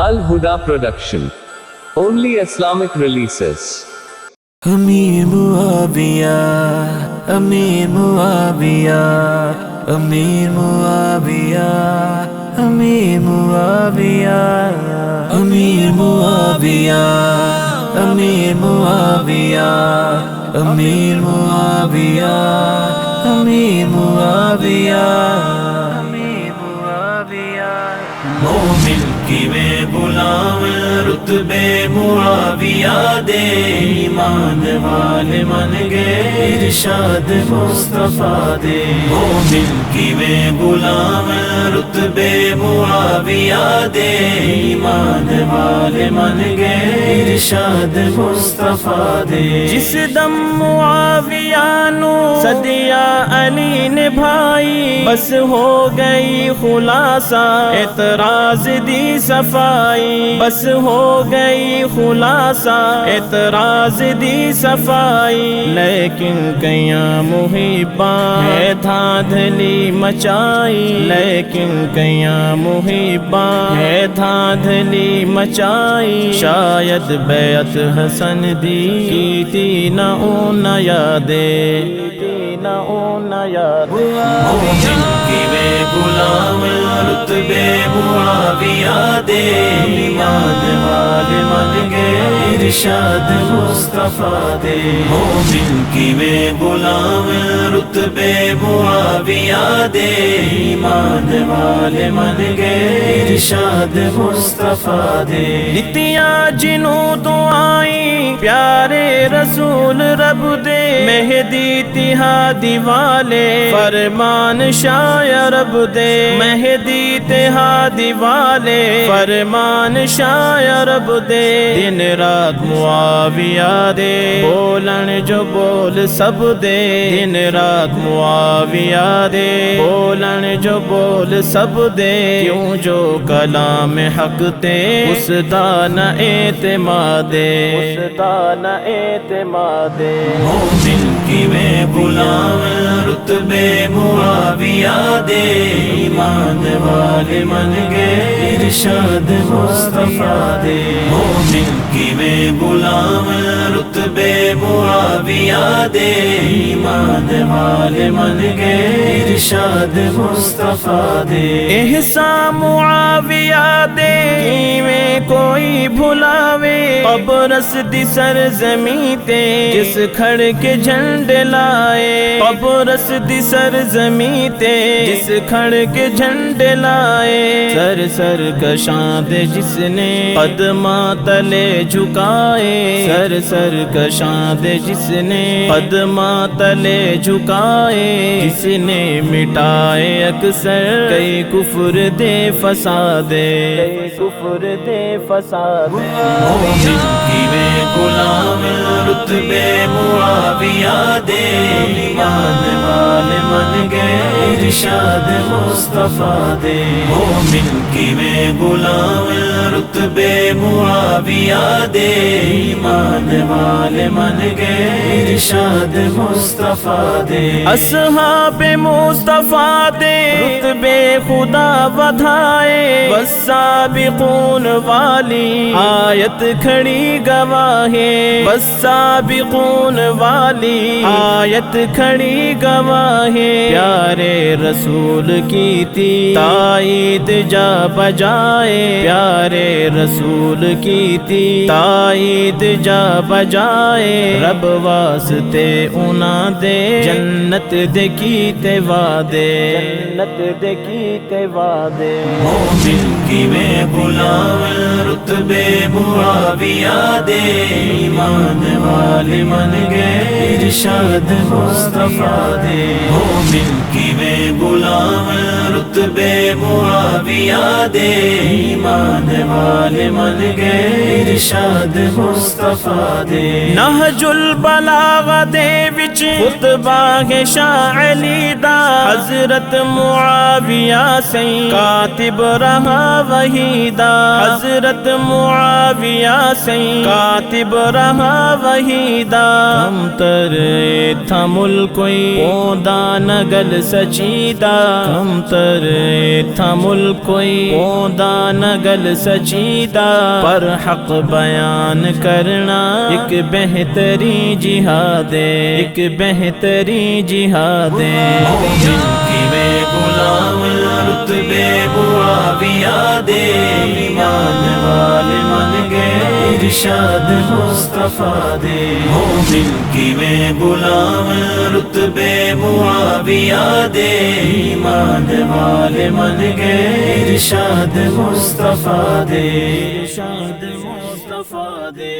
Al-Huda Production. Only Islamic releases. امیر معاویہ، امیر معاویہ، امیر معاویہ، امیر معاویہ، امیر معاویہ، امیر معاویہ، امیر معاویہ، امیر معاویہ، امیر معاویہ۔ مومن کی میں غلام رتبے معاویہ دے، ایمان والے من گئے ارشاد مصطفیٰ دے۔ مومن کی میں غلام رتبے معاویہ دے، ایمان والے من گئے ارشاد مصطفیٰ دے۔ جس دم معاویہ نو صدیہ علی نبھائی، بس ہو گئی خلاصہ اعتراض دی صفائی، بس ہو گئی خلاصہ اعتراض دی صفائی۔ لیکن کیاں محباں ہے دھاندلی مچائی، لیکن کیاں محباں ہے دھاندلی مچائی۔ شاید بیعت حسن دی کیتی نہ اون یادے، نہ اون یادے۔ مومن کی میں غلام رتبے معاویہ دے، ایمان والے من گئے ارشاد مصطفیٰ دے۔ مومن کی میں غلام رتبے معاویہ دے، ایمان والے من گئے ارشاد مصطفیٰ دے۔ نتیاں جنوں دعائیں پیارے رسول رب دے، مہدی اتحادی والے فرمان شاہ رب دے، مہدی اتحادی والے فرمان شاہ رب دے۔ دن رات معاویہ دے بولن جو بول سب دے، دن رات معاویہ دے بولن جو بول سب دے۔ کیوں جو کلام حق تے اس دا نہ اعتماد، اس دا نہ اعتماد۔ مومن کی میں غلام رتبے معاویہ دے، ایمان والے من گئے ارشاد مصطفیٰ دے۔ مومن کی میں غلام رتبے معاویہ دے، ایمان والے من گئے ارشاد مصطفیٰ دے۔ احسان معاویہ دے میں کوئی بھلاوے، قبرص دی سرزمین تے جس کھڑ کے جھنڈے لائے، قبرص دی سرزمین تے جس کھڑ کے جھنڈے لائے۔ سر سر کشاں دے جس نے قدماں تلے جھکائے، سر سر کشاں دے جس نے قدماں تلے جھکائے۔ جس نے مٹائے اکثر کئی کفر دے فسادے، کئی کفر دے فسادے۔ مومن کی میں غلام رتبے معاویہ دے، ایمان والے من گئے ارشاد مصطفیٰ دے۔ مومن کی میں غلام رتبے معاویہ دے، ایمان والے من گئے ارشاد مصطفیٰ دے۔ اصحاب مصطفیٰ دے رتبے خدا ودھائے، والسابقون والی آیت کھڑی گواہے، والسابقون والی آیت کھڑی گواہے۔ پیارے رسول کی تھی تائید جا بجائے، پیارے رسول کی تھی تائید جا بجائے۔ رب واسطے انہاں دے جنت دے کیتے وعدے، جنت دے کیتے وعدے۔ مومن کی میں غلام رتبے معاویہ دے، ایمان والے من گئے ارشاد مصطفیٰ دے۔ مومن کی میں غلام رتبے معاویہ دے، ایمان والے من گئے ارشاد مصطفیٰ دے۔ نہج البلاغہ دے وچ خطبہ ہے شاہ علی دا، حضرت معاویہ سے کاتب رہا وحیدہ، حضرت معاویہ سے کاتب رہا وحیدہ۔ کم تر تھا ملکوئی پوندا نگل سچیدہ، کم تر تھا ملکوئی پودا نگل سچیدہ پر حق بیان کرنا ایک بہتری جہاد ہے، ایک بہتری جہاد ہے۔ مومن کی میں غلام رتبے معاویہ دے، ایمان والے من گئے ارشاد مصطفیٰ دے۔ مومن کی میں غلام رتبے معاویہ دے، ایمان والے من گئے ارشاد مصطفیٰ دے، ارشاد مصطفیٰ دے۔